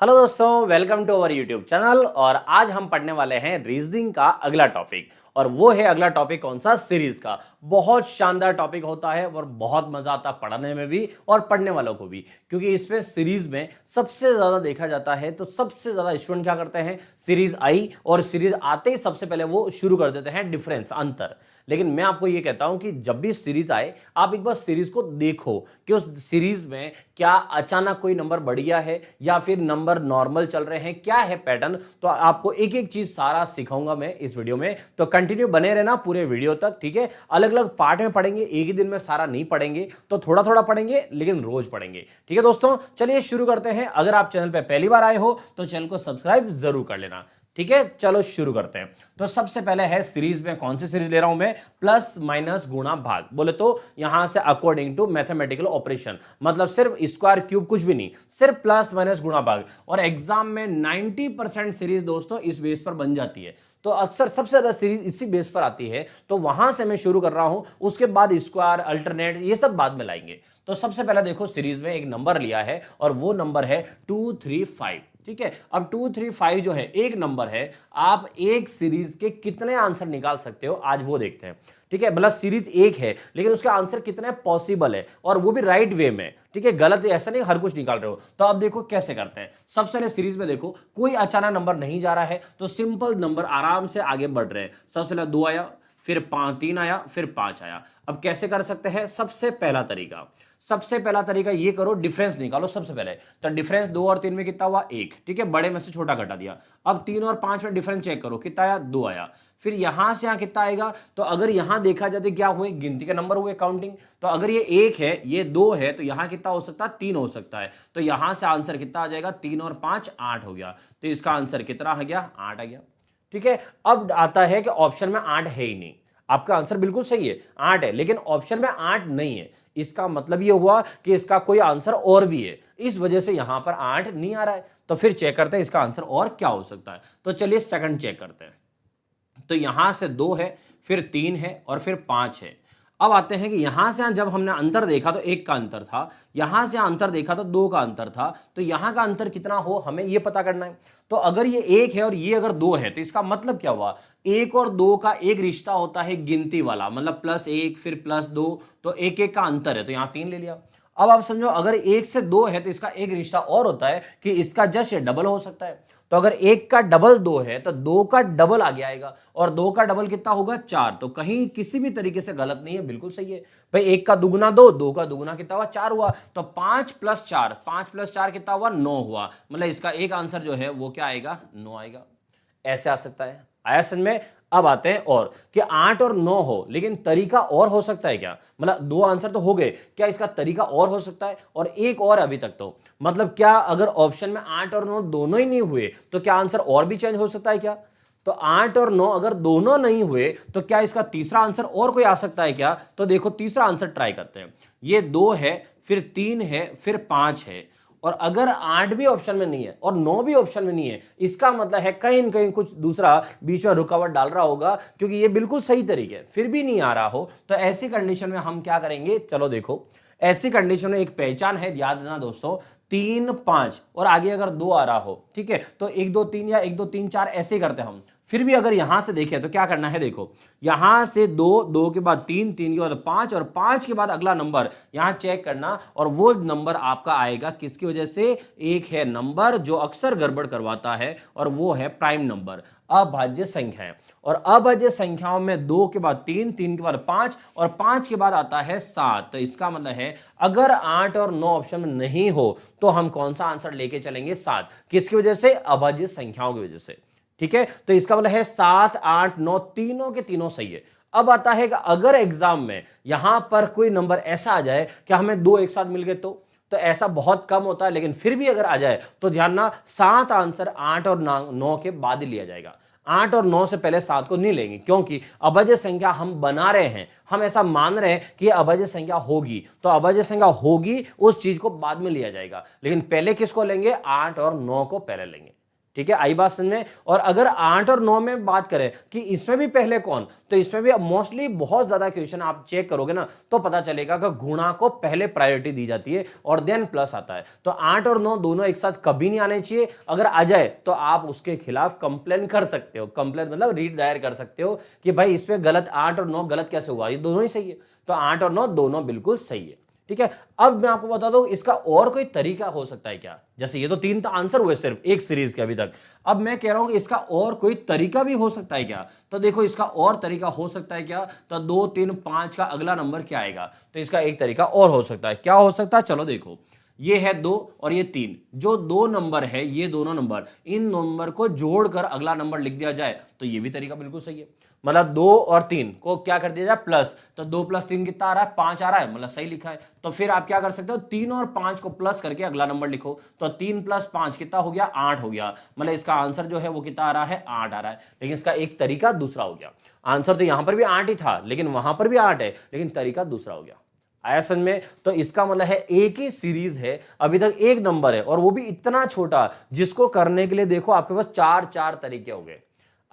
Hello दोस्तों, welcome to our YouTube channel. और आज हम पढ़ने वाले हैं रीजनिंग का अगला टॉपिक। और वो है अगला टॉपिक कौन सा? सीरीज का। बहुत शानदार टॉपिक होता है और बहुत मजा आता है पढ़ने में भी और पढ़ने वालों को भी, क्योंकि इसमें सीरीज में सबसे ज्यादा देखा जाता है। तो सबसे ज्यादा स्टूडेंट क्या करते हैं, सीरीज आई और सीरीज आते ही सबसे पहले वो शुरू कर देते हैं डिफरेंस, अंतर। लेकिन मैं आपको ये कहता हूं कि जब भी सीरीज आए आप एक बार सीरीज को देखो कि उस सीरीज में क्या अचानक कोई नंबर बढ़ गया है या फिर नंबर नॉर्मल चल रहे हैं, क्या है पैटर्न। तो आपको एक एक चीज सारा सिखाऊंगा मैं इस वीडियो में, तो कंटिन्यू बने रहना पूरे वीडियो तक, ठीक है। अलग अलग पार्ट में पढ़ेंगे, एक ही दिन में सारा नहीं पढ़ेंगे, तो थोड़ा थोड़ा पढ़ेंगे लेकिन रोज पढ़ेंगे, ठीक है दोस्तों। चलिए शुरू करते हैं। अगर आप चैनल पर पहली बार आए हो तो चैनल को सब्सक्राइब जरूर कर लेना, ठीक है। चलो शुरू करते हैं। तो सबसे पहले है सीरीज में, कौन सी सीरीज ले रहा हूं मैं? प्लस माइनस गुणा भाग। बोले तो यहां से अकॉर्डिंग टू मैथमेटिकल ऑपरेशन, मतलब सिर्फ स्क्वायर क्यूब कुछ भी नहीं, सिर्फ प्लस माइनस गुणा भाग। और एग्जाम में 90% सीरीज दोस्तों इस बेस पर बन जाती है। तो अक्सर सबसे ज्यादा सीरीज इसी बेस पर आती है, तो वहां से मैं शुरू कर रहा हूं। उसके बाद स्क्वायर, अल्टरनेट, ये सब बाद में लाएंगे। तो सबसे पहले देखो, सीरीज में एक नंबर लिया है और वो नंबर है 235, ठीक है। अब 235 जो है एक नंबर है, आप एक सीरीज के कितने आंसर निकाल सकते हो आज वो देखते हैं, ठीक है। मतलब सीरीज एक है लेकिन उसके आंसर कितने पॉसिबल है, और वो भी राइट वे में, ठीक है। गलत ऐसा नहीं हर कुछ निकाल रहे हो। तो अब देखो कैसे करते हैं। सबसे पहले सीरीज में देखो, कोई अचानक नंबर नहीं जा रहा है, तो सिंपल नंबर आराम से आगे बढ़ रहे हैं। सबसे पहले 2 आया, फिर 3 आया, फिर 5 आया। अब कैसे कर सकते हैं? सबसे पहला तरीका ये करो, डिफरेंस निकालो सबसे पहले। तो डिफरेंस 2 और 3 में कितना हुआ? 1, ठीक है। बड़े में से छोटा घटा दिया। अब 3 और 5 में डिफरेंस चेक करो, कितना आया? 2 आया। फिर यहां से यहां कितना आएगा? तो अगर यहां देखा जाए तो क्या हुए? गिनती के नंबर हुए, काउंटिंग। तो अगर ये 1 है, ये 2 है, तो यहां कितना हो सकता है? 3 हो सकता है। तो यहां से आंसर कितना आ जाएगा? 3 और 5 8 हो गया। तो इसका आंसर कितना आ गया? 8 आ गया, ठीक है। अब आता है कि ऑप्शन में 8 है ही नहीं। आपका आंसर बिल्कुल सही है, 8 है, लेकिन ऑप्शन में 8 नहीं है। इसका मतलब यह हुआ कि इसका कोई आंसर और भी है, इस वजह से यहां पर 8 नहीं आ रहा है। तो फिर चेक करते हैं इसका आंसर और क्या हो सकता है। तो चलिए सेकंड चेक करते हैं। तो यहां से 2 है, फिर 3 है और फिर 5 है। अब आते हैं कि यहां से जब हमने अंतर देखा तो 1 का अंतर था, यहां से अंतर देखा तो 2 का अंतर था। तो यहां का अंतर कितना हो हमें यह पता करना है। तो अगर ये 1 है और ये अगर 2 है, तो इसका मतलब क्या हुआ? 1 और 2 का एक रिश्ता होता है गिनती वाला, मतलब +1 फिर +2, तो 1 1 का अंतर है, तो यहां 3 ले लिया। अब आप समझो, अगर 1 से 2 है तो इसका एक रिश्ता और होता है कि इसका जस्ट डबल हो सकता है। तो अगर 1 का डबल 2 है तो 2 का डबल आगे आएगा, और 2 का डबल कितना होगा? 4। तो कहीं किसी भी तरीके से गलत नहीं है, बिल्कुल सही है भाई। 1 का दुगुना 2, 2 का दुगुना कितना हुआ? 4 हुआ। तो 5 + 4, 5 + 4 कितना हुआ? 9 हुआ। मतलब इसका एक आंसर जो है वो क्या आएगा? 9 आएगा। ऐसे आ सकता है। आया समझ में? अब आते हैं और कि 8 और 9 हो, लेकिन तरीका और हो सकता है क्या? मतलब 2 आंसर तो हो गए, क्या इसका तरीका और हो सकता है? और एक और अभी तक तो, मतलब क्या अगर ऑप्शन में 8 और 9 दोनों ही नहीं हुए तो क्या आंसर और भी चेंज हो सकता है क्या? तो 8 और 9 अगर दोनों नहीं हुए तो क्या इसका तीसरा आंसर और कोई आ सकता है क्या? तो देखो तीसरा आंसर ट्राई करते हैं। ये 2 है, फिर 3 है, फिर 5 है, और अगर 8 भी ऑप्शन में नहीं है और 9 भी ऑप्शन में नहीं है, इसका मतलब है कहीं न कहीं कुछ दूसरा बीच में रुकावट डाल रहा होगा, क्योंकि ये बिल्कुल सही तरीके फिर भी नहीं आ रहा हो। तो ऐसी कंडीशन में हम क्या करेंगे? चलो देखो, ऐसी कंडीशन में एक पहचान है, याद रखना दोस्तों, 3 5 और आगे अगर 2 आ रहा हो, ठीक है, तो 1 2 3 या 1 2 3 4 ऐसे ही करते हैं हम। फिर भी अगर यहां से देखें तो क्या करना है? देखो, यहां से 2, 2 के बाद 3, 3 के बाद 5 और 5 के बाद अगला नंबर यहां चेक करना, और वो नंबर आपका आएगा किसकी वजह से? एक है नंबर जो अक्सर गड़बड़ करवाता है, और वो है प्राइम नंबर, अभाज्य संख्याएं। और अभाज्य संख्याओं में 2 के बाद 3, 3 के बाद 5 और 5 के बाद आता है 7। तो इसका मतलब है अगर 8 और 9 ऑप्शन में नहीं हो तो हम कौन सा आंसर लेके चलेंगे? 7। किसकी वजह से? अभाज्य संख्याओं की वजह से, ठीक है। तो इसका मतलब है 7 8 9 तीनों के तीनों सही है। अब आता है कि अगर एग्जाम में यहां पर कोई नंबर ऐसा आ जाए कि हमें 2 एक साथ मिल गए, तो ऐसा बहुत कम होता है, लेकिन फिर भी अगर आ जाए तो ध्यान ना, 7 आंसर 8 और 9 के बाद ही लिया जाएगा। 8 और 9 से पहले 7 को नहीं लेंगे, क्योंकि अभाज्य संख्या हम बना रहे हैं, हम ऐसा मान रहे हैं कि अभाज्य संख्या होगी, तो अभाज्य संख्या होगी उस चीज को बाद में लिया जाएगा, लेकिन पहले किसको लेंगे? 8 और 9 को पहले लेंगे, ठीक है, आई बात समझ में। और अगर 8 और 9 में बात करें कि इसमें भी पहले कौन, तो इसमें भी मोस्टली बहुत ज्यादा क्वेश्चन आप चेक करोगे ना तो पता चलेगा कि गुणा को पहले प्रायोरिटी दी जाती है और देन प्लस आता है। तो 8 और 9 दोनों एक साथ कभी नहीं आने चाहिए। अगर आ जाए तो आप उसके खिलाफ कंप्लेन कर सकते हो, कंप्लेन मतलब रीट दायर कर सकते हो कि भाई इसमें गलत 8 और 9 गलत कैसे हुआ, ये दोनों ही सही है। तो 8 और 9 दोनों बिल्कुल सही है। ठीक है, अब मैं आपको बता दूं इसका और कोई तरीका हो सकता है क्या। जैसे ये तो 3 आंसर हुए सिर्फ एक सीरीज के अभी तक, अब मैं कह रहा हूं कि इसका और कोई तरीका भी हो सकता है क्या। तो देखो इसका और तरीका हो सकता है क्या, तो 2 3 5 का अगला नंबर क्या आएगा। तो इसका एक तरीका और हो सकता है, क्या हो सकता है, चलो देखो ये है 2 और ये 3, जो 2 नंबर है ये दोनों नंबर, इन नंबर को जोड़कर अगला नंबर लिख दिया जाए तो ये भी तरीका बिल्कुल सही है। मतलब 2 और 3 को क्या कर दिया जाए प्लस, तो 2 + 3 कितना आ रहा है, 5 आ रहा है, मतलब सही लिखा है। तो फिर आप क्या कर सकते हो, 3 और 5 को प्लस करके अगला नंबर लिखो। तो 3 + 5 कितना हो गया, 8 हो गया। मतलब इसका आंसर जो है वो कितना आ रहा है, 8 आ रहा है। लेकिन इसका एक तरीका दूसरा हो गया। आंसर तो यहां पर भी 8 ही था लेकिन वहां पर भी 8 है, लेकिन तरीका दूसरा हो गया। आया समझ में। तो इसका मतलब है एक ही सीरीज है, अभी तक एक नंबर है और वो भी इतना छोटा, जिसको करने के लिए देखो आपके पास 4 तरीके हो गए।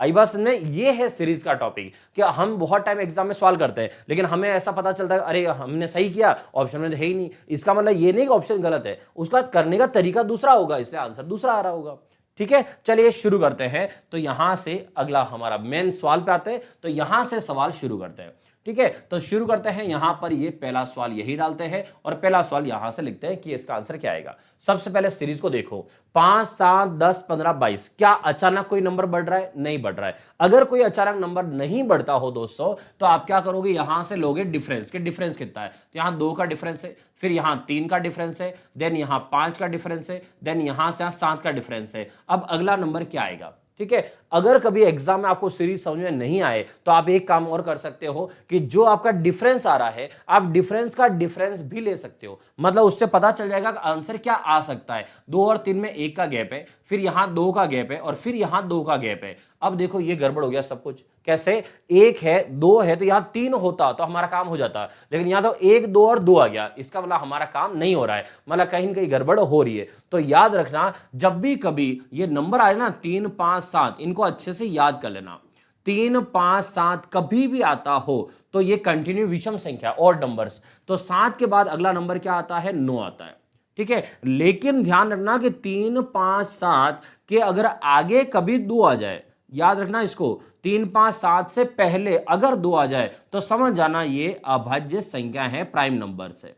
आई बात समझ में। ये है सीरीज का टॉपिक कि हम बहुत टाइम एग्जाम में सवाल करते हैं लेकिन हमें ऐसा पता चलता है अरे हमने सही किया, ऑप्शन में तो है ही नहीं। इसका मतलब ये नहीं कि ऑप्शन गलत है, उसका करने का तरीका दूसरा होगा इसलिए आंसर दूसरा आ रहा होगा। ठीक है, चलिए शुरू करते हैं। तो यहां से अगला हमारा मेन सवाल पे आते हैं। तो यहां से सवाल शुरू करते हैं। ठीक है, तो शुरू करते हैं। यहां पर ये पहला सवाल यही डालते हैं और पहला सवाल यहां से लिखते हैं कि इसका आंसर क्या आएगा। सबसे पहले सीरीज को देखो, 5 7 10 15 22, क्या अचानक कोई नंबर बढ़ रहा है, नहीं बढ़ रहा है। अगर कोई अचानक नंबर नहीं बढ़ता हो दोस्तों तो आप क्या करोगे, यहां से लोगे डिफरेंस के, डिफरेंस कितना है, तो यहां 2 का डिफरेंस है, फिर यहां 3 का डिफरेंस है, देन यहां 5 का डिफरेंस है, देन यहां से 7 का डिफरेंस है। अब अगला नंबर क्या आएगा। ठीक है, अगर कभी एग्जाम में आपको सीरीज समझ में नहीं आए तो आप एक काम और कर सकते हो कि जो आपका डिफरेंस आ रहा है आप डिफरेंस का डिफरेंस भी ले सकते हो। मतलब उससे पता चल जाएगा कि आंसर क्या आ सकता है। 2 और 3 में 1 का गैप है, फिर यहां 2 का गैप है और फिर यहां 2 का गैप है। अब देखो ये गड़बड़ हो गया सब कुछ। कैसे, 1 है 2 है तो यहां 3 होता तो हमारा काम हो जाता, लेकिन यहां तो 1 2 और 2 आ गया, इसका मतलब हमारा काम नहीं हो रहा है, मतलब कहीं ना कहीं गड़बड़ हो रही है। तो याद रखना जब भी कभी ये नंबर आए ना 3 5 7, इनको अच्छे से याद कर लेना। 3 5 7 कभी भी आता हो तो ये कंटिन्यू विषम संख्या और नंबर्स, तो 7 के बाद अगला नंबर क्या आता है, 9 आता है। ठीक है, लेकिन ध्यान रखना कि 3 5 7 के अगर आगे कभी 2 आ जाए, याद रखना इसको, 3 5 7 से पहले अगर 2 आ जाए तो समझ जाना ये अभाज्य संख्या है, प्राइम नंबर से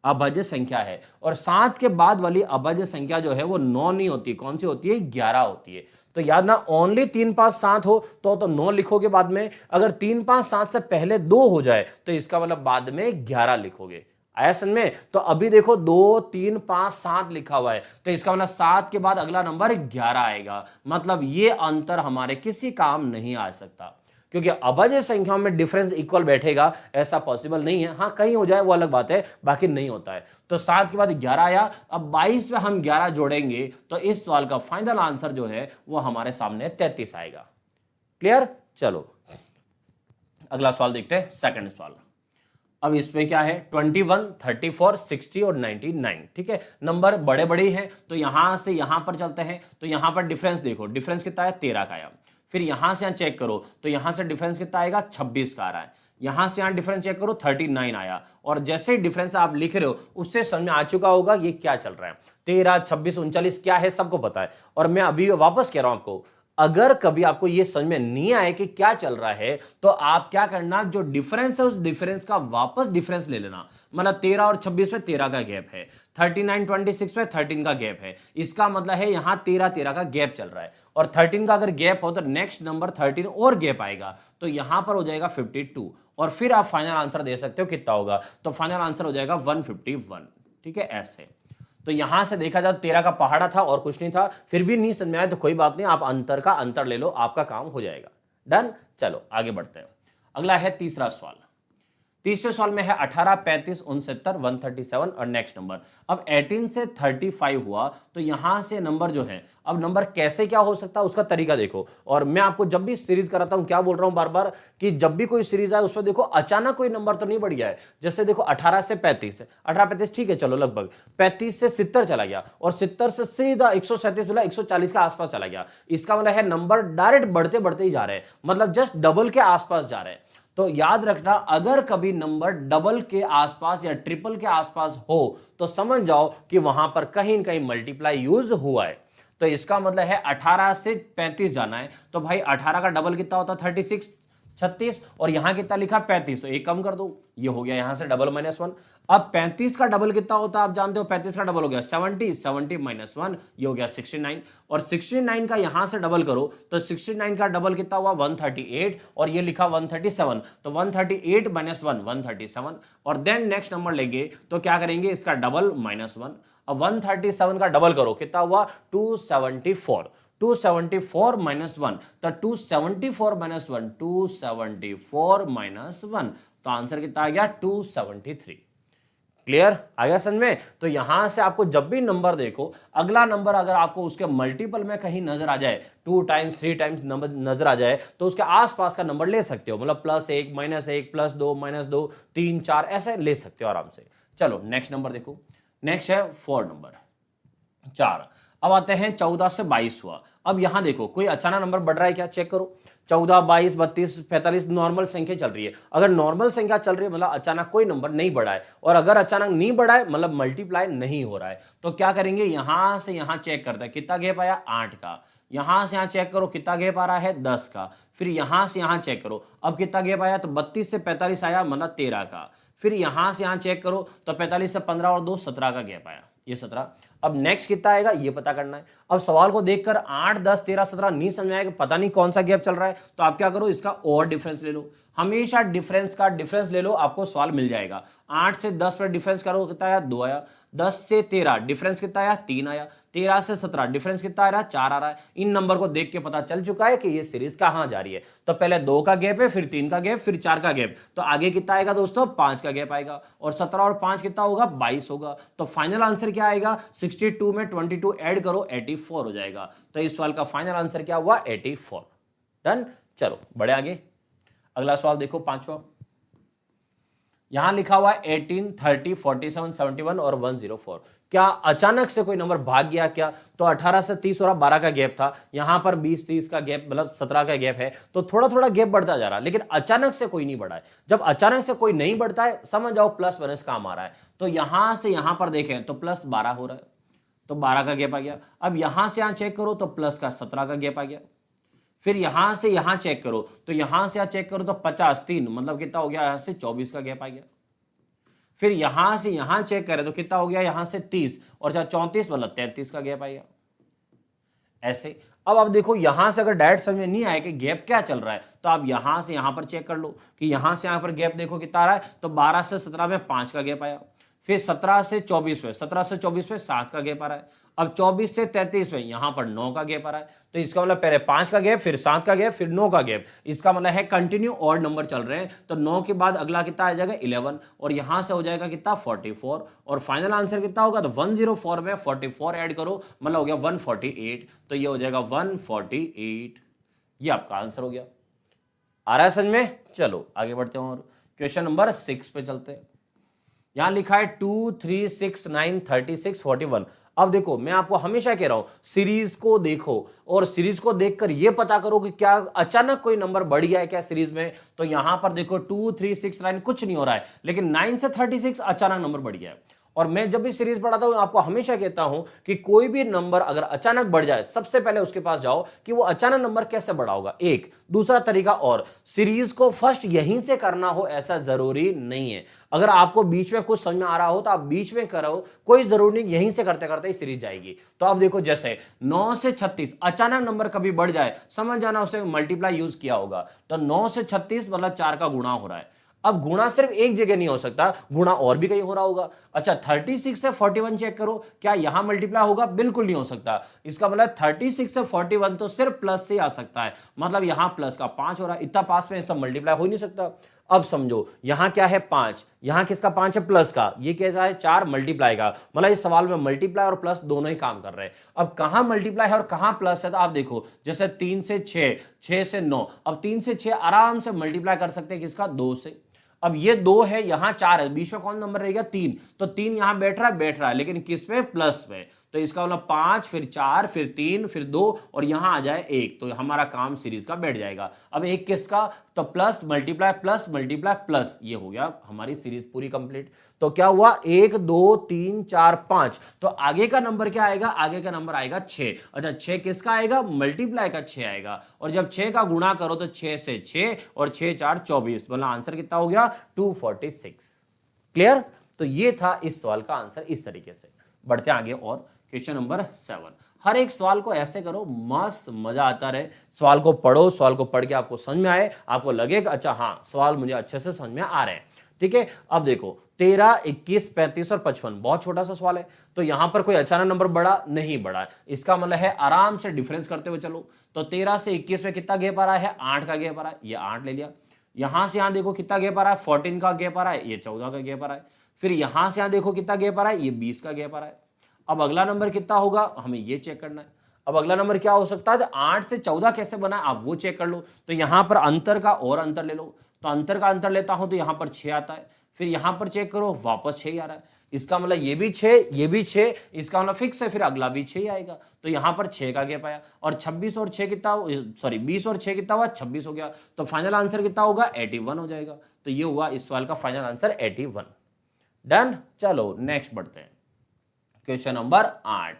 अभाज्य संख्या है। और 7 के बाद वाली अभाज्य संख्या जो है वो 9 नहीं होती, कौन सी होती है, 11 होती है। तो याद ना, ओनली 3 5 7 हो तो 9 लिखोगे बाद में, अगर 3 5 7 से पहले 2 हो जाए तो इसका मतलब बाद में 11 लिखोगे। आया समझ में। तो अभी देखो 2 3 5 7 लिखा हुआ है तो इसका मतलब 7 के बाद अगला नंबर 11 आएगा। मतलब ये अंतर हमारे किसी काम नहीं आ सकता, क्योंकि अभाज्य संख्याओं में डिफरेंस इक्वल बैठेगा ऐसा पॉसिबल नहीं है। हाँ कहीं हो जाए वो अलग बात है, बाकी नहीं होता है। तो 7 के बाद 11 आया, अब 22 में हम 11 जोड़ेंगे तो इस सवाल का फाइनल आंसर जो है वो हमारे सामने 33 आएगा। क्लियर, चलो अगला सवाल देखते हैं, सेकंड सवाल। अब इसमें क्या है, 21 34 60 और 99। ठीक है, नंबर बड़े बड़े हैं तो यहां से यहां पर चलते हैं। तो यहां पर डिफरेंस देखो, डिफरेंस कितना है, 13 का आया। फिर यहां से यहां चेक करो तो यहां से डिफरेंस कितना आएगा, 26 का आ रहा है। यहां से यहां डिफरेंस चेक करो 39 आया। और जैसे ही डिफरेंस आप लिख रहे हो उससे समझ में आ चुका होगा ये क्या चल रहा है, 13 26 39 क्या है सबको पता है। और मैं अभी वापस कह रहा हूं आपको, अगर कभी आपको यह समझ में नहीं आए कि क्या चल रहा है तो आप क्या करना, जो डिफरेंस है उस डिफरेंस का वापस डिफरेंस ले लेना। मतलब 13 और 26 में 13 का गैप है, 39 26 में 13 का गैप है। इसका मतलब है यहां 13 13 का गैप चल रहा है और 13 का अगर गैप हो तो नेक्स्ट नंबर 13 और गैप आएगा तो यहां पर हो जाएगा 52 और फिर आप फाइनल आंसर दे सकते हो कितना होगा, तो फाइनल आंसर हो जाएगा 151। ठीक है, ऐसे। तो यहां से देखा जाए 13 का पहाड़ा था और कुछ नहीं था, फिर भी नहीं समझ में आया तो कोई बात नहीं, आप अंतर का अंतर ले लो, आपका काम हो जाएगा। डन, चलो आगे बढ़ते हैं। अगला है तीसरा सवाल। तीसरे सवाल में है 18, 35, 69, 137 और नेक्स्ट नंबर। अब 18 से 35 हुआ तो यहां से नंबर जो है, अब नंबर कैसे क्या हो सकता है उसका तरीका देखो। और मैं आपको जब भी सीरीज कराता हूं क्या बोल रहा हूं बार बार कि जब भी कोई सीरीज आए उसमें देखो अचानक कोई नंबर तो नहीं बढ़ गया है। जैसे देखो 18 से 35 है, 18 35 ठीक है चलो लगभग, 35 से 70 चला गया और 70 से सीधा 137 बोला 140 के आसपास चला गया। इसका मतलब है नंबर डायरेक्ट बढ़ते बढ़ते ही जा रहे हैं, मतलब जस्ट डबल के आसपास जा रहे हैं। तो याद रखना अगर कभी नंबर डबल के आसपास या ट्रिपल के आसपास हो तो समझ जाओ कि वहां पर कहीं न कहीं मल्टीप्लाई यूज हुआ है। तो इसका मतलब है 18 से 35 जाना है, तो भाई 18 का डबल कितना होता है 36, 36 और यहां कितना लिखा 35, तो एक कम कर दो, ये हो गया यहां से डबल -1। अब 35 का डबल कितना होता है आप जानते हो, 35 का डबल हो गया 70, 70 -1 ये हो गया 69 और 69 का यहां से डबल करो तो 69 का डबल कितना हुआ 138 और ये लिखा 137, तो 138 -1 137 और देन नेक्स्ट नंबर लेंगे तो क्या करेंगे इसका डबल -1। अब 137 का डबल करो कितना हुआ 274, 274 -1 तो 274 -1 274 -1 तो आंसर कितना आ गया 273। क्लियर आ गया समझ में। तो यहां से आपको जब भी नंबर देखो अगला नंबर अगर आपको उसके मल्टीपल में कहीं नजर आ जाए 2 टाइम्स 3 टाइम्स नंबर नजर आ जाए तो उसके आसपास का नंबर ले सकते हो, मतलब +1 -1 +2 -2 3 4 ऐसे ले सकते हो आराम से। चलो नेक्स्ट नंबर देखो, नेक्स्ट है 4 नंबर 4। अब आते हैं 14 से 22 हुआ। अब यहां देखो कोई अचानक नंबर बढ़ रहा है क्या चेक करो, 14 22 32 45 नॉर्मल संख्या चल रही है। अगर नॉर्मल संख्या चल रही है मतलब अचानक कोई नंबर नहीं बढ़ा है, और अगर अचानक नहीं बढ़ा है मतलब मल्टीप्लाई नहीं हो रहा है। तो क्या करेंगे यहां से यहां चेक करते हैं कितना गैप आया 8 का, यहां से यहां चेक करो कितना गैप आ रहा है 10 का, फिर यहां से यहां चेक करो अब कितना गैप आया तो 32 से 45 आया मतलब 13 का, फिर यहां से यहां चेक करो तो 45 से 15 और 2 17 का गैप आया, ये 17। अब नेक्स्ट कितना आएगा ये पता करना है। अब सवाल को देखकर 8 10 13 17 नहीं समझ आएगा, पता नहीं कौन सा गैप चल रहा है, तो आप क्या करो इसका और डिफरेंस ले लो, हमेशा डिफरेंस का डिफरेंस ले लो आपको सवाल मिल जाएगा। 8 से 10 पर डिफरेंस करो कितना आया 2 आया, 10 से 13 डिफरेंस कितना आया 3 आया, 13 से 17 डिफरेंस कितना आ रहा है 4 आ रहा है। इन नंबर को देख के पता चल चुका है कि ये सीरीज कहां जा रही है। तो पहले 2 का गैप है, फिर 3 का गैप, फिर 4 का गैप, तो आगे कितना आएगा दोस्तों 5 का गैप आएगा, और 17 और 5 कितना होगा 22 होगा। तो फाइनल आंसर क्या आएगा 62 में 22 ऐड करो 84 हो जाएगा। तो इस सवाल का फाइनल आंसर क्या हुआ 84। डन। चलो बढ़े आगे, अगला सवाल देखो पांचवा। यहां लिखा हुआ है 18 30 47 71 और 104। क्या अचानक से कोई नंबर भाग गया क्या? तो 18 से 30 और 12 का गैप था, यहां पर 20 30 का गैप मतलब 17 का गैप है, तो थोड़ा थोड़ा गैप बढ़ता जा रहा है, लेकिन अचानक से कोई नहीं बढ़ा है। जब अचानक से कोई नहीं बढ़ता है समझ जाओ प्लस माइनस काम आ रहा है। तो यहां से यहां पर देखें तो +12 हो रहा है, तो 12 का गैप आ गया। अब यहां से यहां चेक करो तो प्लस का 17 का गैप आ गया। फिर यहां से यहां चेक करो तो यहां से यहां चेक करो तो 50 3 मतलब कितना हो गया, यहां से 24 का गैप आ गया। फिर यहां से यहां चेक करें तो कितना हो गया, यहां से 30 और 34 मतलब 33 का गैप आ गया। ऐसे अब आप देखो यहां से अगर डायरेक्ट समझ में नहीं आए कि गैप क्या चल रहा है तो आप यहां से यहां पर चेक कर लो कि यहां से यहां पर गैप देखो कितना आ रहा है, तो 12 से 17 में 5 का गैप आया, फिर 17 से 24 पे 17 से 24 पे 7 का गैप आ रहा है, अब 24 से 33 में यहां पर 9 का गैप आ रहा है। तो इसका मतलब पहले 5 का गैप, फिर 7 का गैप, फिर 9 का गैप, इसका मतलब है कंटिन्यू और नंबर चल रहे हैं। तो 9 के बाद अगला कितना आ जाएगा 11 और यहां से हो जाएगा कितना 44 और फाइनल आंसर कितना होगा तो 104 में 44 ऐड करो मतलब हो गया 148, तो ये हो जाएगा 148, ये आपका आंसर हो गया। आ रहा है समझ में। चलो आगे बढ़ते हैं और क्वेश्चन नंबर 6 पे चलते हैं। यहां लिखा है 2 3 6 9 36 41। अब देखो मैं आपको हमेशा कह रहा हूं सीरीज को देखो और सीरीज को देखकर यह पता करो कि क्या अचानक कोई नंबर बढ़ गया है क्या सीरीज में। तो यहां पर देखो 2 3 6 9 कुछ नहीं हो रहा है, लेकिन 9 से 36 अचानक नंबर बढ़ गया है। और मैं जब भी सीरीज पढ़ाता हूं आपको हमेशा कहता हूं कि कोई भी नंबर अगर अचानक बढ़ जाए सबसे पहले उसके पास जाओ कि वो अचानक नंबर कैसे बढ़ा होगा। एक दूसरा तरीका और सीरीज को फर्स्ट यहीं से करना हो ऐसा जरूरी नहीं है। अगर आपको बीच में कुछ समझ में आ रहा हो तो आप बीच में करो, कोई जरूरी नहीं, यहीं से करते करते ही सीरीज जाएगी। तो आप देखो जैसे 9 से 36 अचानक नंबर कभी बढ़ जाए समझ जाना उसे मल्टीप्लाई यूज किया होगा। तो 9 से 36 मतलब 4 का गुणा हो रहा है। अब गुणा सिर्फ एक जगह नहीं हो सकता, गुणा और भी कहीं हो रहा होगा। अच्छा 36 से 41 चेक करो, क्या यहां मल्टीप्लाई होगा? बिल्कुल नहीं हो सकता। इसका मतलब 36 से 41 तो सिर्फ प्लस से आ सकता है, मतलब यहां प्लस का 5 हो रहा है, इतना पास में इसका मल्टीप्लाई हो ही नहीं सकता। अब समझो यहां क्या है 5, यहां किसका 5 है प्लस का, ये क्या है 4 मल्टीप्लाई का, मतलब इस सवाल में मल्टीप्लाई और प्लस दोनों ही काम कर रहे हैं। अब कहां मल्टीप्लाई है और कहां प्लस है, तो आप देखो जैसे 3 से 6, 6 से 9, अब 3 से 6 आराम से मल्टीप्लाई कर सकते हैं किसका 2 से। अब ये 2 है, यहां 4 है, बीच में कौन नंबर रहेगा 3, तो 3 यहां बैठ रहा है लेकिन किस पे प्लस पे, तो इसका मतलब 5 फिर 4 फिर 3 फिर 2 और यहां आ जाए 1, तो हमारा काम सीरीज का बैठ जाएगा। अब एक किसका, तो प्लस मल्टीप्लाई प्लस, ये हो गया हमारी सीरीज पूरी कंप्लीट। तो क्या हुआ 1 2 3 4 5, तो आगे का नंबर क्या आएगा, आगे का नंबर आएगा 6। अच्छा 6 किसका आएगा, मल्टीप्लाई का 6 आएगा, और जब 6 का गुणा करो तो 6 से 6 और 6 4 24, मतलब आंसर कितना हो गया 246। क्लियर, तो ये था इस सवाल का आंसर इस तरीके से। बढ़ते आगे और क्वेश्चन नंबर 7। हर एक सवाल को ऐसे करो मस्त मजा आता रहे, सवाल को पढ़ो, सवाल को पढ़ के आपको समझ में आए, आपको लगे कि अच्छा हाँ सवाल मुझे अच्छे से समझ में आ रहे हैं। ठीक है, अब देखो 13, 21, 35 और 55 बहुत छोटा सा सवाल है, तो यहां पर कोई अचानक नंबर बढ़ा नहीं बढ़ा, इसका मतलब है आराम से डिफरेंस करते हुए चलो। तो 13 से 21 में कितना गैप आ रहा है, 8 का गैप आ रहा है, ये 8 ले लिया। यहां से यहां देखो कितना गैप आ रहा है, 14 का गैप आ रहा है, ये 14 का गैप आ रहा है। फिर यहां से यहां देखो कितना गैप आ रहा है, ये 20 का गैप आ रहा है। अब अगला नंबर कितना होगा हमें ये चेक करना है। अब अगला नंबर क्या हो सकता है, 8 से 14 कैसे बना आप वो चेक कर लो। तो यहां पर अंतर का और अंतर ले लो, तो अंतर का अंतर लेता हूं तो यहां पर 6 आता है, फिर यहां पर चेक करो वापस 6 ही आ रहा है, इसका मतलब ये भी 6 ये भी 6, इसका मतलब फिक्स है, फिर अगला भी 6 ही आएगा। तो यहां पर 6 का गैप आया, और 26 और 6 कितना, सॉरी 20 और 6 कितना हुआ 26 हो गया, तो फाइनल आंसर कितना होगा 81 हो जाएगा। तो ये हुआ इस सवाल का फाइनल आंसर 81। डन, चलो नेक्स्ट बढ़ते हैं क्वेश्चन नंबर 8।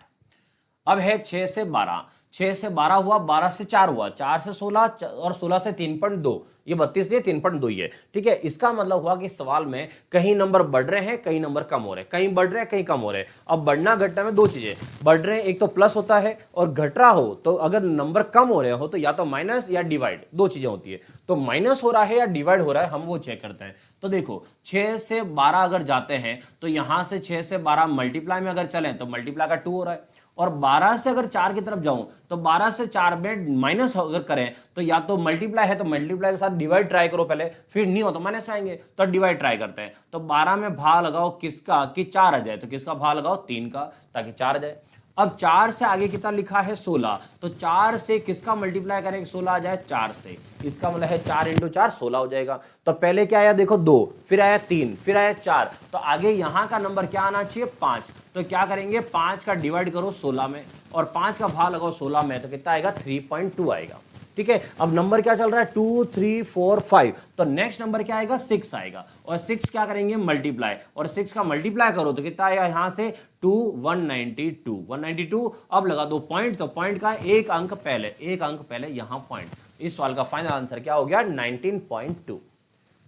अब है 6 से 12, 6 से 12 हुआ, 12 से 4 हुआ, 4 से 16 और 16 से 3.2, ये 32 दिए 3.2 ही है। ठीक है, इसका मतलब हुआ कि सवाल में कहीं नंबर बढ़ रहे हैं कहीं नंबर कम हो रहे हैं, कहीं बढ़ रहे हैं कहीं कम हो रहे हैं। अब बढ़ना घटना में दो चीजें, बढ़ रहे हैं एक तो प्लस होता है, और घट रहा हो तो अगर नंबर कम हो रहे हो तो या तो माइनस या डिवाइड, दो चीजें होती है। तो माइनस हो रहा है या डिवाइड हो रहा है हम वो चेक करते हैं। तो देखो 6 से 12 अगर जाते हैं तो यहां से 6 से 12 मल्टीप्लाई में अगर चलें तो मल्टीप्लाई का 2 हो रहा है, और 12 से अगर 4 की तरफ जाऊं तो 12 से 4 में माइनस अगर करें तो या तो मल्टीप्लाई है तो मल्टीप्लाई के साथ डिवाइड ट्राई करो पहले, फिर नहीं हो तो माइनस में आएंगे, तो डिवाइड ट्राई करते हैं। तो 12 में भाग लगाओ किसका कि 4 आ जाए, तो किसका भाग लगाओ 3 का, ताकि 4 आ जाए। अब 4 से आगे कितना लिखा है 16, तो 4 से किसका मल्टीप्लाई करें 16 आ जाए 4 से, इसका मतलब है 4 × 4 16 हो जाएगा। तो पहले क्या आया देखो 2, फिर आया 3, फिर आया 4, तो आगे यहां का नंबर क्या आना चाहिए 5। तो क्या करेंगे 5 का डिवाइड करो 16 में और 5 का भाग लगाओ 16 में, तो कितना आएगा 3.2 आएगा। ठीक है, अब नंबर क्या चल रहा है 2 3 4 5, तो नेक्स्ट नंबर क्या आएगा 6 आएगा, और 6 क्या करेंगे मल्टीप्लाई, और 6 का मल्टीप्लाई करो तो कितना आएगा यहां से 2 192। अब लगा दो पॉइंट, तो पॉइंट का एक अंक पहले यहां पॉइंट। इस सवाल का फाइनल आंसर क्या हो गया 19.2।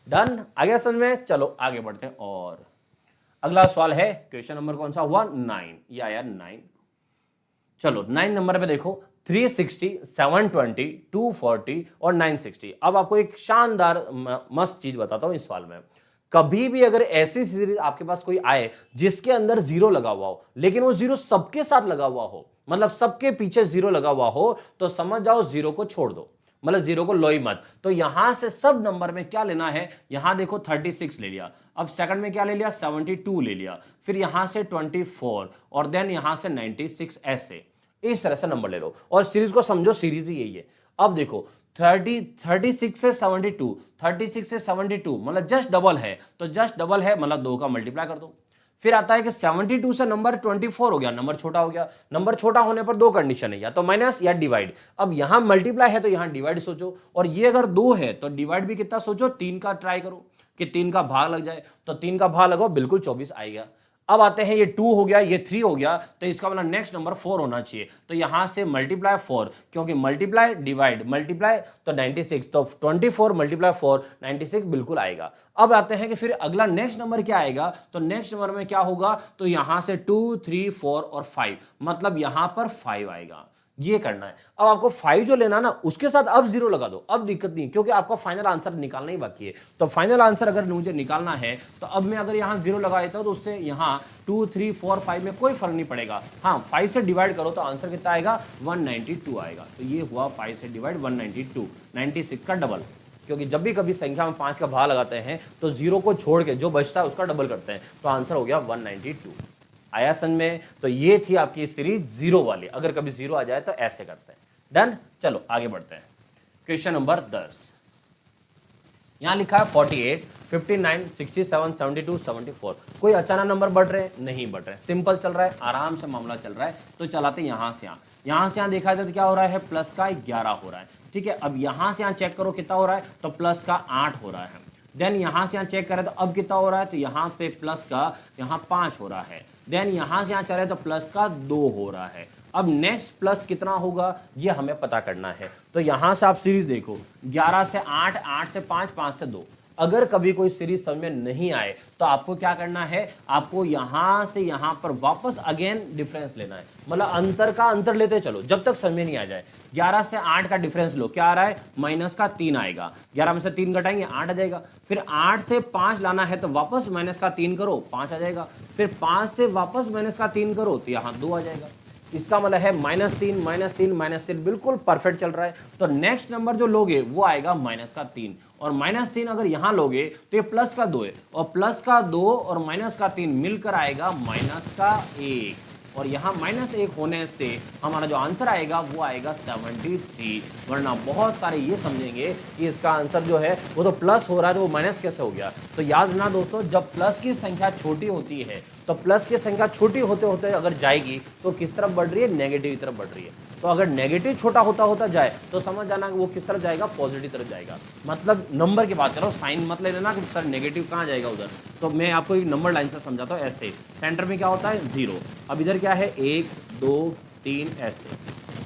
डन, आगे समझ में, चलो आगे बढ़ते हैं। और अगला सवाल है क्वेश्चन नंबर कौन सा हुआ 9, ये आया 9। चलो 9 नंबर पे देखो 360, 720, 240 और 960। अब आपको एक शानदार मस्त चीज बताता हूं इस सवाल में। कभी भी अगर ऐसी सीरीज आपके पास कोई आए जिसके अंदर जीरो लगा हुआ हो, लेकिन वो जीरो सबके साथ लगा हुआ हो, मतलब सबके पीछे जीरो लगा हुआ हो, तो समझ जाओ जीरो को छोड़ दो, मतलब जीरो को लो ही मत। तो यहां से सब नंबर में क्या लेना है, यहां देखो 36 ले लिया, अब सेकंड में क्या ले लिया 72 ले लिया, फिर यहां से 24 और देन यहां से 96, ऐसे इस तरह से नंबर ले लो और सीरीज को समझो, सीरीज ही यही है। अब देखो 36 से 72, 36 से 72 मतलब जस्ट डबल है, तो जस्ट डबल है मतलब 2 का मल्टीप्लाई कर दो। फिर आता है कि 72 से नंबर 24 हो गया, नंबर छोटा हो गया। नंबर छोटा होने पर दो कंडीशन है, या तो माइनस या डिवाइड। अब यहां मल्टीप्लाई है तो यहां डिवाइड सोचो, और ये अगर 2 है तो डिवाइड भी कितना सोचो 3 का ट्राई करो कि 3 का भाग लग जाए, तो 3 का भाग लगाओ बिल्कुल 24 आएगा। अब आते हैं ये 2 हो गया ये 3 हो गया, तो इसका मतलब नेक्स्ट नंबर 4 होना चाहिए, तो यहां से मल्टीप्लाई 4, क्योंकि मल्टीप्लाई डिवाइड मल्टीप्लाई तो 96, तो 24 मल्टीप्लाई 4 96 बिल्कुल आएगा। अब आते हैं कि फिर अगला नेक्स्ट नंबर क्या आएगा, तो नेक्स्ट नंबर में क्या होगा, तो यहां से 2 3 4 और 5, मतलब यहां पर 5 आएगा, ये करना है। अब आपको 5 जो लेना ना उसके साथ अब जीरो लगा दो, अब दिक्कत नहीं, क्योंकि आपका फाइनल आंसर निकालना ही बाकी है। तो फाइनल आंसर अगर मुझे निकालना है तो अब मैं अगर यहां जीरो लगा देता हूं तो उससे यहां 2 3 4 5 में कोई फर्क नहीं पड़ेगा। हाँ 5 से डिवाइड करो तो आंसर कितना आएगा 192 आएगा। तो ये हुआ 5 से डिवाइड 192, 96 का डबल। क्योंकि जब भी कभी संख्या में 5 का भाग लगाते हैं तो 0 को छोड़ के जो बचता है उसका डबल करते हैं, तो आंसर हो गया 192। आया समझ में? तो ये थी आपकी सीरीज जीरो वाली। अगर कभी जीरो आ जाए तो ऐसे करते हैं। डन। चलो आगे बढ़ते हैं। क्वेश्चन नंबर 10, यहां लिखा है 48, 59, 67, 72, 74। कोई अचानक नंबर बढ़ रहे हैं? नहीं बढ़ रहे, सिंपल चल रहा है, आराम से मामला चल रहा है। तो चलाते यहां से यहां देखा जाए तो क्या हो रहा है, प्लस का 11 हो रहा है। ठीक है, अब यहां से यहां चेक करो कितना हो रहा है, तो प्लस का 8 हो रहा है। देन यहां से यहां चेक करें तो अब कितना हो रहा है, तो यहां पे प्लस का यहां 5 हो रहा है। देन यहां से यहां चले तो प्लस का 2 हो रहा है। अब नेक्स्ट प्लस कितना होगा ये हमें पता करना है। तो यहां से आप सीरीज देखो, 11 से 8, 8 से 5, 5 से 2। अगर कभी कोई सीरीज समझ में नहीं आए तो आपको क्या करना है, आपको यहां से यहां पर वापस अगेन डिफरेंस लेना है, मतलब अंतर का अंतर लेते चलो जब तक समझ में नहीं आ जाए। 11 से 8 का डिफरेंस लो, क्या आ रहा है, माइनस का 3 आएगा। 11 में से 3 घटाएंगे 8 आ जाएगा। फिर 8 से 5 लाना है तो वापस माइनस का 3 करो, 5 आ जाएगा। फिर 5 से वापस माइनस का 3 करो तो यहाँ 2 आ जाएगा। इसका मतलब है -3, -3, -3, बिल्कुल परफेक्ट चल रहा है। तो नेक्स्ट नंबर जो लोगे वो आएगा -3, और -3 अगर यहां लोगे तो ये प्लस का 2 है, और प्लस का 2 और -3 मिलकर आएगा -1, और यहाँ -1 होने से हमारा जो आंसर आएगा वो आएगा 73। वरना बहुत सारे ये समझेंगे कि इसका आंसर जो है वो तो प्लस हो रहा है तो वो माइनस कैसे हो गया। तो याद रखना दोस्तों, जब प्लस की संख्या छोटी होती है तो प्लस की संख्या छोटी होते होते अगर जाएगी तो किस तरफ बढ़ रही है, नेगेटिव की तरफ बढ़ रही है। तो अगर नेगेटिव छोटा होता होता जाए तो समझ जाना वो किस तरफ जाएगा, पॉजिटिव तरफ जाएगा। मतलब नंबर की बात करो, साइन मत ले लेना कि सर नेगेटिव कहाँ जाएगा उधर। तो मैं आपको एक नंबर लाइन से समझाता हूँ। ऐसे सेंटर में क्या होता है, 0। अब इधर क्या है, 1, 2, 3, ऐसे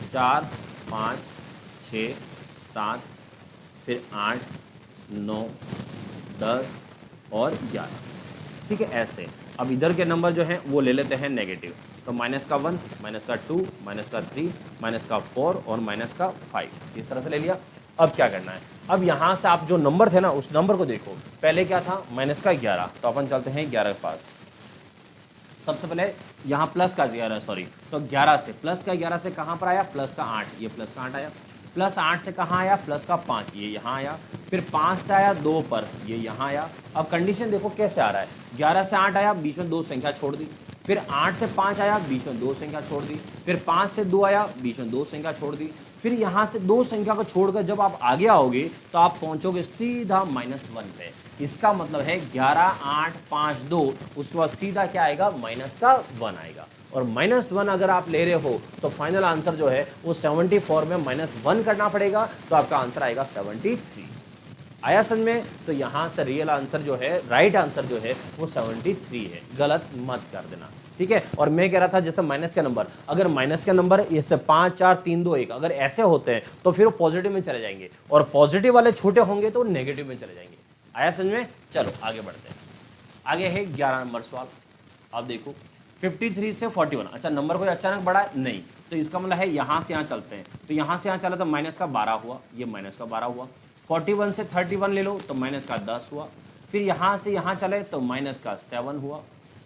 4, 5, 6, 7, फिर 8, 9, 10 और 11। ठीक है, ऐसे। अब इधर के नंबर जो हैं वो ले लेते हैं नेगेटिव। तो -1, -2, -3, -4 और -5, इस तरह से ले लिया। अब क्या करना है, अब यहाँ से आप जो नंबर थे ना उस नंबर को देखो। पहले क्या था, -11, तो अपन चलते हैं 11 के पास। सबसे पहले यहाँ प्लस का 11, सॉरी, तो 11 से प्लस का 11 से कहाँ पर आया, प्लस का 8, ये प्लस का 8 आया। प्लस 8 से कहाँ आया, प्लस का 5, ये यहाँ आया। फिर 5 से आया 2 पर, ये यहाँ आया। अब कंडीशन देखो कैसे आ रहा है, 11 से 8 आया, बीच में 2 संख्या छोड़ दी। फिर 8 से 5 आया, बीच में 2 संख्या छोड़ दी। फिर 5 से 2 आया, बीच में 2 संख्या छोड़ दी। फिर यहाँ से 2 संख्या को छोड़कर जब आप आगे आओगे तो आप पहुंचोगे सीधा -1 पे। इसका मतलब है 11, 8, 5, 2, उसके बाद सीधा क्या आएगा, -1 आएगा। और -1 अगर आप ले रहे हो तो फाइनल आंसर जो है वो 74 में -1 करना पड़ेगा, तो आपका आंसर आएगा 73। आया समझ में? तो यहाँ से रियल आंसर जो है, राइट आंसर जो है वो 73 है, गलत मत कर देना। ठीक है, और मैं कह रहा था जैसे माइनस का नंबर, अगर माइनस का नंबर जैसे 5, 4, 3, 2, 1 अगर ऐसे होते हैं तो फिर वो पॉजिटिव में चले जाएंगे, और पॉजिटिव वाले छोटे होंगे तो नेगेटिव में चले जाएंगे। आया समझ में? चलो आगे बढ़ते हैं। आगे है 11 नंबर सवाल। आप देखो 53 से 41। अच्छा, नंबर कोई अचानक बढ़ा है? नहीं। तो इसका मतलब है यहाँ से यहाँ चलते हैं, तो यहाँ से यहाँ चला तो -12 हुआ, ये -12 हुआ। 41 से 31 ले लो तो -10 हुआ। फिर यहाँ से यहाँ चले तो -7 हुआ।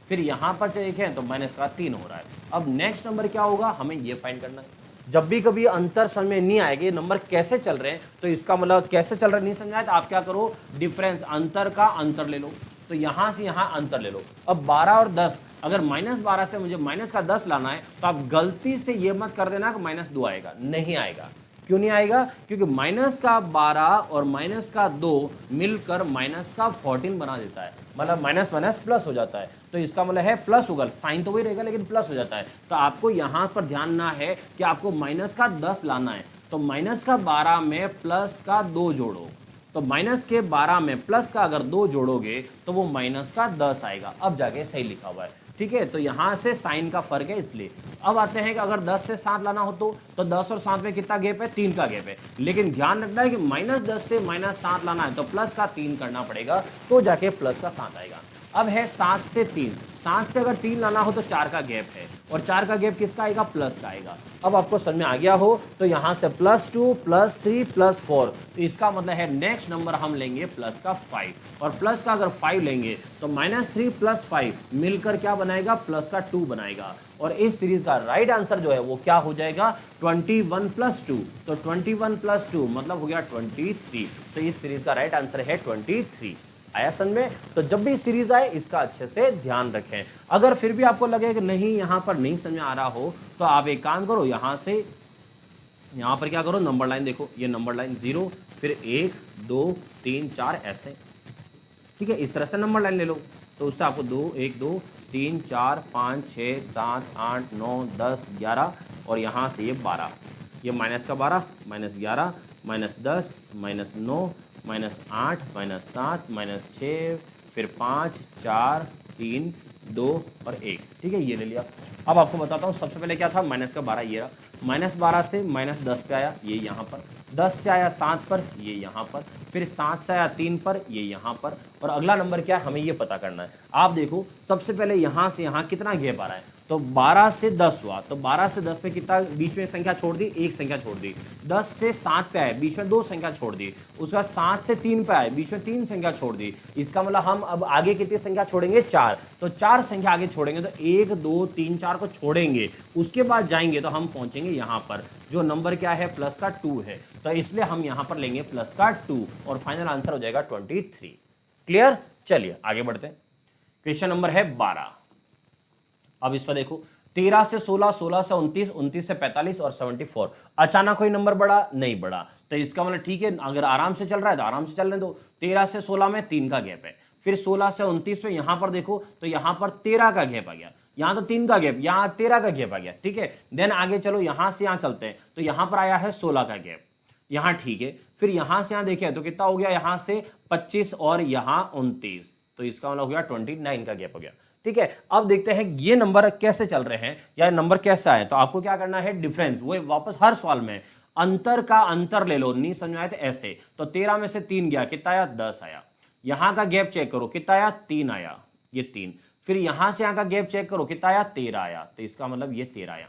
फिर यहाँ पर देखें तो -3 हो रहा है। अब नेक्स्ट नंबर क्या होगा, हमें ये फाइंड करना है। जब भी कभी अंतर समझ में नहीं आएगा, नंबर कैसे चल रहे हैं, तो इसका मतलब कैसे चल रहा है नहीं समझाया तो आप क्या करो, डिफरेंस, अंतर का अंतर ले लो। तो यहाँ से यहाँ अंतर ले लो। अब 12 और 10, अगर -12 से मुझे -10 लाना है तो आप गलती से ये मत कर देना कि -2 आएगा, नहीं आएगा। क्यों नहीं आएगा? क्योंकि -12 और -2 मिलकर -14 बना देता है, मतलब माइनस माइनस प्लस हो जाता है। तो इसका मतलब है प्लस होगा, साइन तो वही रहेगा लेकिन प्लस हो जाता है। तो आपको यहाँ पर ध्यान ना है कि आपको -10 लाना है, तो -12 में +2 जोड़ो। तो -12 में प्लस का अगर 2 जोड़ोगे तो वो -10 आएगा। अब जाके सही लिखा हुआ है। ठीक है, तो यहाँ से साइन का फर्क है इसलिए। अब आते हैं कि अगर 10 से 7 लाना हो तो 10 और 7 में कितना गैप है, 3 का गैप है। लेकिन ध्यान रखना है कि -10 से -7 लाना है तो प्लस का 3 करना पड़ेगा, तो जाके +7 आएगा। अब है 7 से 3, 7 से अगर 3 लाना हो तो 4 का गैप है, और 4 का गैप किसका आएगा, प्लस का आएगा। अब आपको समझ में आ गया हो तो यहां से +2 +3 +4, तो इसका मतलब है नेक्स्ट नंबर हम लेंगे प्लस का 5, और प्लस का अगर 5 लेंगे तो -3 + 5 मिलकर क्या बनाएगा, प्लस का 2 बनाएगा। और इस सीरीज का राइट आंसर जो है वो क्या हो जाएगा, 21 + 2, तो 21 + 2 मतलब हो गया 23। तो इस सीरीज का राइट आंसर है 23। आया समझ में? तो जब भी सीरीज आए इसका अच्छे से ध्यान रखें। अगर फिर भी आपको लगे कि नहीं यहां पर नहीं समझ में आ रहा हो तो आप एक काम करो, यहां से यहां पर क्या करो, नंबर लाइन देखो, ये नंबर लाइन 0 फिर 1 2 3 4 ऐसे, ठीक है, इस तरह से नंबर लाइन ले लो। तो उससे आपको 2 1 2 3 4 5 6 7 8 9 10 11 और यहाँ से ये 12, ये माइनस का 12 -11 -10 -9 -8 -7 -6 फिर 5 4 3 2 और 1, ठीक है, ये ले लिया। अब आपको बताता हूँ, सबसे पहले क्या था, माइनस का 12 ये रहा, -12 से -10 पे आया, ये यहाँ पर, 10 से आया 7 पर, ये यहाँ पर, फिर 7 से आया 3 पर, ये यहाँ पर, और अगला नंबर क्या है हमें ये पता करना है। आप देखो सबसे पहले यहाँ से यहाँ कितना गैप आ रहा है, तो 12 से 10 हुआ, तो 12 से 10 पे कितना बीच में संख्या छोड़ दी, एक संख्या छोड़ दी। 10 से 7 पे आए, बीच में 2 संख्या छोड़ दी। उसके बाद 7 से 3 पे आए, बीच में 3 संख्या छोड़ दी। इसका मतलब हम अब आगे कितनी संख्या छोड़ेंगे, 4, तो 4 संख्या आगे छोड़ेंगे, तो 1 2 3 4 को छोड़ेंगे, उसके बाद जाएंगे तो हम पहुंचेंगे यहाँ पर, जो नंबर क्या है, प्लस का 2 है, तो इसलिए हम यहाँ पर लेंगे प्लस का 2 और फाइनल आंसर हो जाएगा 23। क्लियर? चलिए आगे बढ़ते हैं। क्वेश्चन नंबर है 12। अब इस पर देखो, 13 से 16, 16 से 29, 29 से 45 और 74। अचानक कोई नंबर बढ़ा नहीं बढ़ा, तो इसका मतलब ठीक है, अगर आराम से चल रहा है तो आराम से चलने दो। 13 से 16 में 3 का गैप है, फिर 16 से 29 पे यहां पर देखो तो यहां पर 13 का गैप आ गया, यहां तो 3 का गैप, यहां 13 का गैप आ गया, ठीक है। देन आगे चलो, यहां से यहां चलते हैं, तो यहां पर आया है 16 का गैप, यहां ठीक है। फिर यहां से यहां देखें तो कितना हो गया, यहां से 25 और यहां 29, तो इसका मतलब हो गया 29 का गैप हो गया, ठीक है। अब देखते हैं ये नंबर कैसे चल रहे हैं या नंबर कैसा है। तो आपको क्या करना है, डिफरेंस, वो वापस हर सवाल में अंतर का अंतर ले लो, नहीं समझ आए तो ऐसे। तो 13 में से 3 गया, कितना आया, 10 आया। यहां का गैप चेक करो, कितना आया, 3 आया, ये 3। फिर यहां से यहां का गैप चेक करो, कितना आया, 13 आया, तो इसका मतलब ये 13 आया,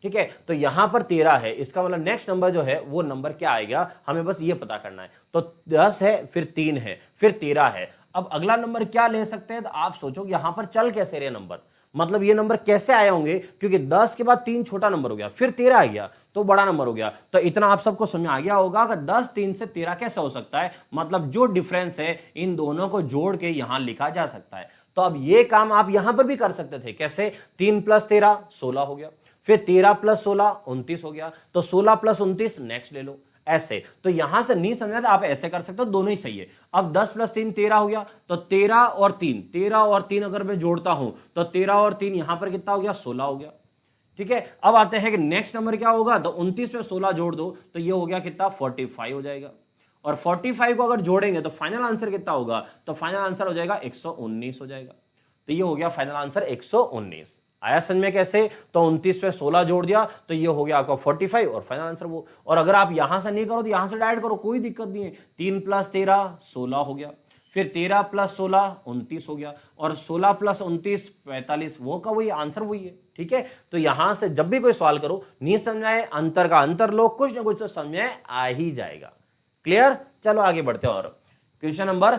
ठीक है। तो यहां पर 13 है, इसका मतलब नेक्स्ट नंबर जो है वो नंबर क्या आएगा, हमें बस ये पता करना है। तो 10 है, फिर 3 है, फिर 13 है। अब अगला नंबर क्या ले सकते हैं, तो आप सोचो यहां पर चल कैसे रहे नंबर, मतलब ये नंबर कैसे आए होंगे, क्योंकि 10 के बाद 3 छोटा नंबर हो गया, फिर 13 आ गया तो बड़ा नंबर हो गया। तो इतना आप सबको समझ आ गया होगा कि 10 3 से 13 कैसे हो सकता है, मतलब जो डिफरेंस है इन दोनों को जोड़ के यहां लिखा जा सकता है। तो अब ये काम आप यहां पर भी कर सकते थे, कैसे, 3 + 13 16 हो गया, फिर 13 + 16 29 हो गया, तो 16 + 29 नेक्स्ट ले लो, ऐसे। तो यहां से नहीं समझा तो आप ऐसे कर सकते हो, दोनों ही सही है। अब 10 + 3 13 हो गया, तो 13 और 3, 13 और 3 अगर मैं जोड़ता हूं तो 13 और 3 यहां पर कितना हो गया, 16 हो गया, ठीक है। अब आते हैं कि नेक्स्ट नंबर क्या होगा, तो 29 में 16 जोड़ दो तो ये हो गया कितना, 45 हो जाएगा। और 45 को अगर जोड़ेंगे तो फाइनल आंसर कितना होगा, तो फाइनल आंसर हो जाएगा 119 हो जाएगा। तो ये हो गया फाइनल आंसर 119। आया समझ में कैसे, तो 29 पे 16 जोड़ दिया तो ये हो गया आपका 45 और फाइनल आंसर वो। और अगर आप यहां से नहीं करो तो यहां से डायरेक्ट करो, कोई दिक्कत नहीं है। 3 + 13 16 हो गया, फिर 13 + 16 29 हो गया, और 16 + 29 45, वो का वही आंसर वही है, ठीक है। तो यहां से जब भी कोई सवाल करो, नहीं समझ आए अंतर का अंतर लो, कुछ ना कुछ तो समझ में आ ही जाएगा। क्लियर? चलो आगे बढ़ते हैं। और क्वेश्चन नंबर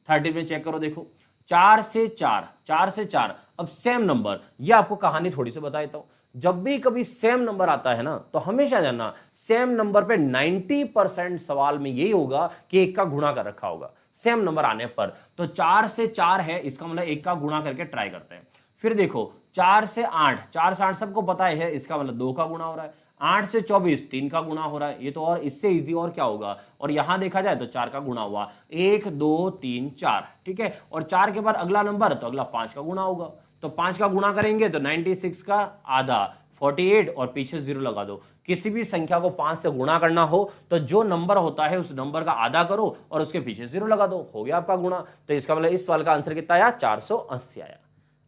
13 में चेक करो, देखो 4 से 4, 4 से 4, अब सेम नंबर, ये आपको कहानी थोड़ी सी बता देता हूं। जब भी कभी सेम नंबर आता है ना, तो हमेशा जानना सेम नंबर पे 90% सवाल में यही होगा कि एक का गुणा कर रखा होगा सेम नंबर आने पर। तो 4 से 4 है, इसका मतलब एक का गुणा करके ट्राई करते हैं। फिर देखो 4 से 8, 4 से 8 सबको पता है, इसका मतलब 2 का गुणा हो रहा है। 8 से 24 3 का गुणा हो रहा है, ये तो और इससे इजी और क्या होगा। और यहां देखा जाए तो 4 का गुणा हुआ, 1 2 3 4, ठीक है। और 4 के बाद अगला नंबर, तो अगला 5 का गुणा होगा, तो 5 का गुणा करेंगे तो 96 का आधा 48 और पीछे 0 लगा दो। किसी भी संख्या को 5 से गुणा करना हो तो जो नंबर होता है उस नंबर का आधा करो और उसके पीछे 0 लगा दो, हो गया आपका गुणा। तो इसका मतलब इस सवाल का आंसर कितना आया, 480 आया।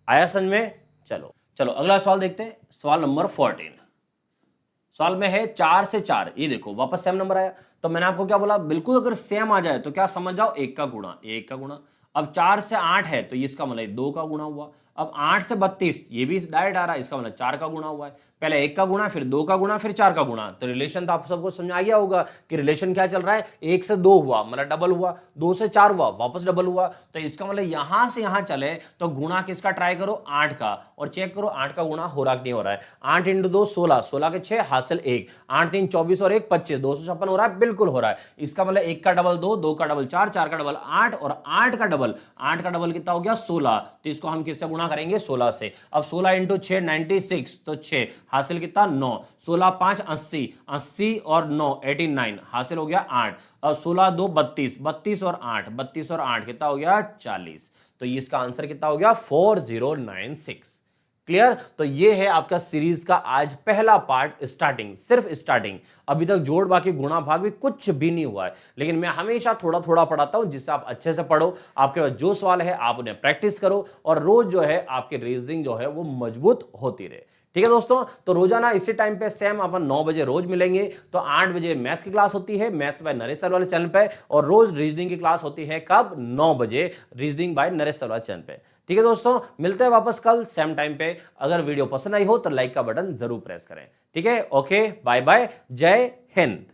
आया समझ में? चलो चलो अगला सवाल देखते हैं, सवाल नंबर 14। सवाल में है 4 से 4, ये देखो वापस सेम नंबर आया। तो मैंने आपको क्या बोला, बिल्कुल अगर सेम आ जाए तो क्या समझ जाओ, एक का गुणा, एक का गुणा। अब 4 से 8 है तो ये इसका मतलब 2 का गुणा हुआ। अब 8 से 32 ये भी डायरेक्ट आ रहा है, इसका मतलब 4 का गुणा हुआ है। पहले 1 का गुणा, फिर 2 का गुणा, फिर 4 का गुणा। तो रिलेशन तो आप सबको समझ आ गया होगा कि रिलेशन क्या चल रहा है, 1 से 2 हुआ मतलब डबल हुआ, 2 से 4 हुआ वापस डबल हुआ। तो इसका मतलब यहां से यहां चले तो गुणा किसका ट्राई करो, 8 का, और चेक करो 8 का गुणा हो रहा कि नहीं हो रहा है। 8 × 2 16, 16 के 6 हासिल 1, 8 3 24 और 1 25, 256 हो रहा है, बिल्कुल हो रहा है। इसका मतलब 1 का डबल 2, 2 का डबल 4, 4 का डबल 8 और 8 का डबल कितना हो गया 16। तो इसको हम किससे गुणा करेंगे, 16 से। अब 16 × 6 96, तो 6 हासिल कितना 9, 16 5 80, 80 और 9 89 हासिल हो गया 8। अब 16 2 32, 32 और 8, 32 और 8 कितना हो गया 40। तो इसका आंसर कितना हो गया 4096। क्लियर। तो ये है आपका सीरीज का आज पहला पार्ट, स्टार्टिंग, सिर्फ स्टार्टिंग। अभी तक जोड़ बाकी गुणा भाग भी कुछ भी नहीं हुआ है, लेकिन मैं हमेशा थोड़ा थोड़ा पढ़ाता हूं जिससे आप अच्छे से पढ़ो। आपके पास जो सवाल है आप उन्हें प्रैक्टिस करो और रोज जो है आपकी रीजनिंग जो है वो मजबूत होती रहे। ठीक है दोस्तों, तो रोजाना इसी टाइम पे सेम अपन 9 बजे रोज मिलेंगे। तो 8 बजे मैथ्स की क्लास होती है मैथ्स बाय नरेश सर वाले चैनल पे, और रोज रीजनिंग की क्लास होती है कब, 9 बजे रीजनिंग बाय नरेश सर वाले चैनल पे। ठीक है दोस्तों, मिलते हैं वापस कल सेम टाइम पे। अगर वीडियो पसंद आई हो तो लाइक का बटन जरूर प्रेस करें। ठीक है, ओके, बाय बाय, जय हिंद।